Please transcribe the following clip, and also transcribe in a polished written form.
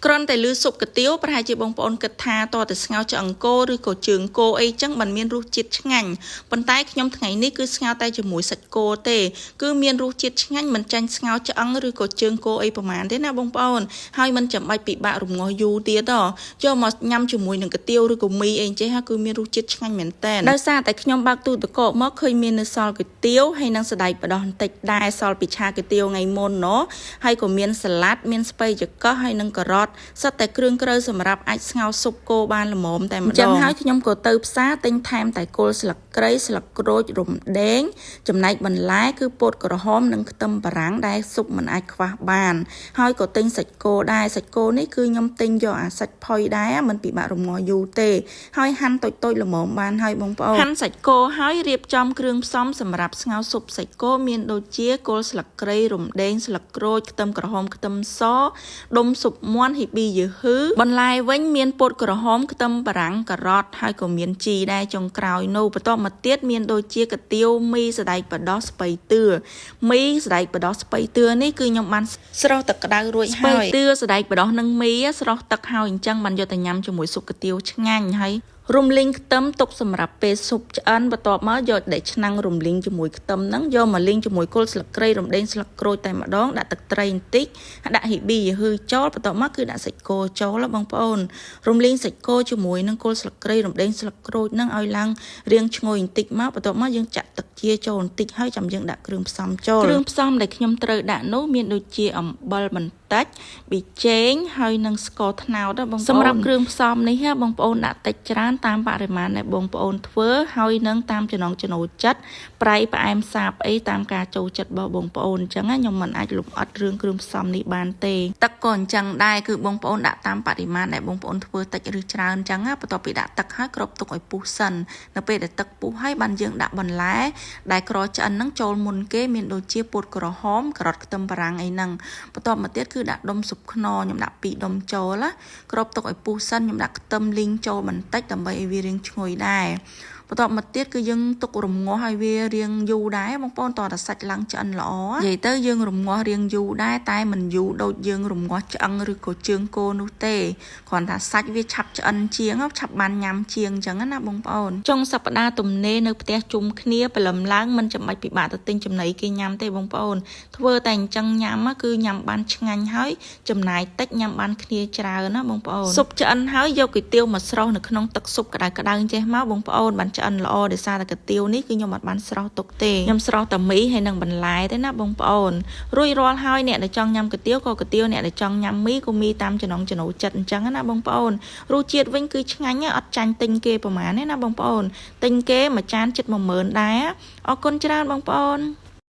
គ្រាន់តែលឺស៊ុបកាទៀវប្រហែលជាបងប្អូនគិតថាតតែស្ងោរឆ្អឹងគោឬក៏ជើងគោអីចឹងมันមានរសជាតិឆ្ងាញ់ប៉ុន្តែខ្ញុំថ្ងៃនេះគឺស្ងោរតែជាមួយសាច់គោទេគឺមានរសជាតិឆ្ងាញ់មិនចាញ់ស្ងោរឆ្អឹងឬក៏ជើងគោអីប្រហែលទេណាបងប្អូនហើយមិនចាំបាច់ពិបាករំងាស់យូរទៀតយកមកញ៉ាំជាមួយនឹងកាទៀវឬក៏មីអីចេះគឺមានរសជាតិឆ្ងាញ់មែនតើដោយសារតែខ្ញុំបើកទូទឹកកកមកឃើញមាននៅសល់កាទៀវហើយនឹងសណ្តែកបដោះបន្តិចដែរសល់ពីឆាកាទៀវថ្ងៃមុនហើយក៏មានសាឡាត់មានស្ពៃចកោះហើយនឹងការ៉ុតសិតតែគ្រឿងក្រូវសម្រាប់អាចស្ងោរស៊ុបគោបានល្មមតែម្ដងចឹងហើយខ្ញុំក៏ទៅផ្សារទិញថែមតែគល់ស្លឹកគ្រៃស្លឹកក្រូចរំដេងចំណែកបន្លែគឺពោតក្រហមនិងខ្ទឹមបារាំងដែលស៊ុបមិនអាចខ្វះបានហើយក៏ទិញសាច់គោដែរសាច់គោនេះគឺខ្ញុំទិញយកអាសាច់ផុយដែរមិនពិបាករំងាស់យូរទេហើយហាន់តូចៗល្មមបានហើយបងប្អូនហាន់សាច់គោហើយរៀបចំគ្រឿងផ្សំសម្រាប់ស្ងោរស៊ុបសាច់គោមានដូចជាគល់ស្លឹកគ្រៃរំដេងស្លឹកក្រូចខ្ទឹមក្រហមខ្ទឹមសដុំស៊ុបមាន់ហ៊ីប៊ីយឺហ៊ឺបន្លែវិញមានពោតក្រហមខ្ទឹមបារាំងការ៉ុតហើយក៏មានជីដែរចុងក្រោយនោះបន្ទាប់មកទៀតមានដូចជាកាទៀវមីសណ្តែកបដោះស្ពៃតឿមីសណ្តែកបដោះស្ពៃតឿនេះគឺខ្ញុំបានស្រោះទឹកក្តៅរួចហើយស្ពៃតឿសណ្តែកបដោះនឹងមីស្រោះទឹកហើយអញ្ចឹងបានយកទៅញ៉ាំជាមួយស៊ុបកាទៀវឆ្ងាញ់ហើយរំលីងខ្ទឹមទុកសម្រាប់ពេលស៊ុបឆ្អិនបន្ទាប់មកយកដេកឆ្នាំងរំលីងជាមួយខ្ទឹមហ្នឹងយកមកលីងជាមួយគល់ស្លឹកគ្រៃរំដេងស្លឹកក្រូចតែម្ដងដាក់ទឹកត្រីបន្តិចដាក់ហ៊ីប៊ីយឺហ៊ឺចូលបន្ទាប់មកគឺដាក់សាច់គោចូលបងប្អូនរំលីងសាច់គោជាមួយនឹងគល់ស្លឹកគ្រៃរំដេងស្លឹកក្រូចហ្នឹងឲ្យឡើងរាងឈ្ងុយបន្តិចមកបន្ទាប់មកយើងចាក់ទឹកជាចូលបន្តិចហើយចាំយើងដាក់គ្រឿងផ្សំចូលគ្រឿងផ្សំដែលខ្ញុំត្រូវដាក់នោះមានដូចជាអំបិលបន្តិចប៊ីចេងហើយនិងស្ករត្នោតបងប្អូនសម្រាប់គ្រឿងផ្សំនេះបងប្អូនដាក់តិចច្រើនតាមបរិមាណដែលបងប្អូនធ្វើហើយនឹងតាមចំណង់ចំណូលចិត្តប្រៃផ្អែមសាបអីតាមការចូលចិត្តរបស់បងប្អូនអញ្ចឹងខ្ញុំមិនអាចលំអិតរឿងគ្រឿងផ្សំនេះបានទេទឹកក៏អញ្ចឹងដែរគឺបងប្អូនដាក់តាមបរិមាណដែលបងប្អូនធ្វើតិចឬច្រើនអញ្ចឹងបន្ទាប់ពីដាក់ទឹកហើយគ្របទុកឲ្យពុះសិននៅពេលដែលទឹកពុះហើយបានយើងដាក់បន្លែដែលក្រឆ្អិនហ្នឹងចូលមុនគេមានដូចជាពោតក្រហមការ៉ុតខ្ទឹមបារាំងអីហ្នឹងបន្ទាប់មកទៀតគឺដាក់ដុំស៊ុបខ្នុរខ្ញុំដាក់2ដុំចូលគ្របទុកឲ្យពុះសិនខ្ញុំដាក់ខ្ទឹមលីងចូលបន្តិចដើម្បីឲ្យវារាងឈ្ងុយដែរបន្ទាប់មកទៀតគឺយើងទុករំងាស់ឲ្យវារាងយូរដែរបងប្អូនតើសាច់ឡើងឆ្អិនល្អនិយាយទៅយើងរំងាស់រាងយូរដែរតែមិនយូរដូចយើងរំងាស់ឆ្អឹងឬក៏ជើងគោនោះទេគ្រាន់តែសាច់វាឆាប់ឆ្អិនជាងឆាប់បានញ៉ាំជាងអញ្ចឹងណាបងប្អូនចុងសប្តាហ៍ទំនេរនៅផ្ទះជុំគ្នាព្រលឹមឡើងមិនចាំបាច់ពិបាកទៅទិញចំណីគេញ៉ាំទេបងប្អូនធ្វើតែអញ្ចឹងញ៉ាំគឺញ៉ាំបានឆ្ងាញ់ហើយចំណាយតិចញ៉ាំបានគ្នាច្រើនណាបងប្អូនស៊ុបឆ្អិនហើយយកគុយទាវមកស្រុះនៅក្នុងទឹកស៊ុបក្តៅៗចេះមកបងប្អូនបានឆ្អិនល្អដោយសារតែកាទៀវនេះគឺខ្ញុំអត់បានស្រោះទុកទេខ្ញុំស្រោះតែមីហើយនឹងបន្លែទេណាបងប្អូនរួចរាល់ហើយអ្នកដែលចង់ញ៉ាំកាទៀវក៏កាទៀវអ្នកដែលចង់ញ៉ាំមីក៏មីតាមចំណង់ចំណូលចិត្តអញ្ចឹងណាបងប្អូនរសជាតិវិញគឺឆ្ងាញ់អត់ចាញ់ទិញគេប្រហែលទេណាបងប្អូនទិញគេមួយចានជិត10000ដែរអរគុណច្រើនបងប្អូន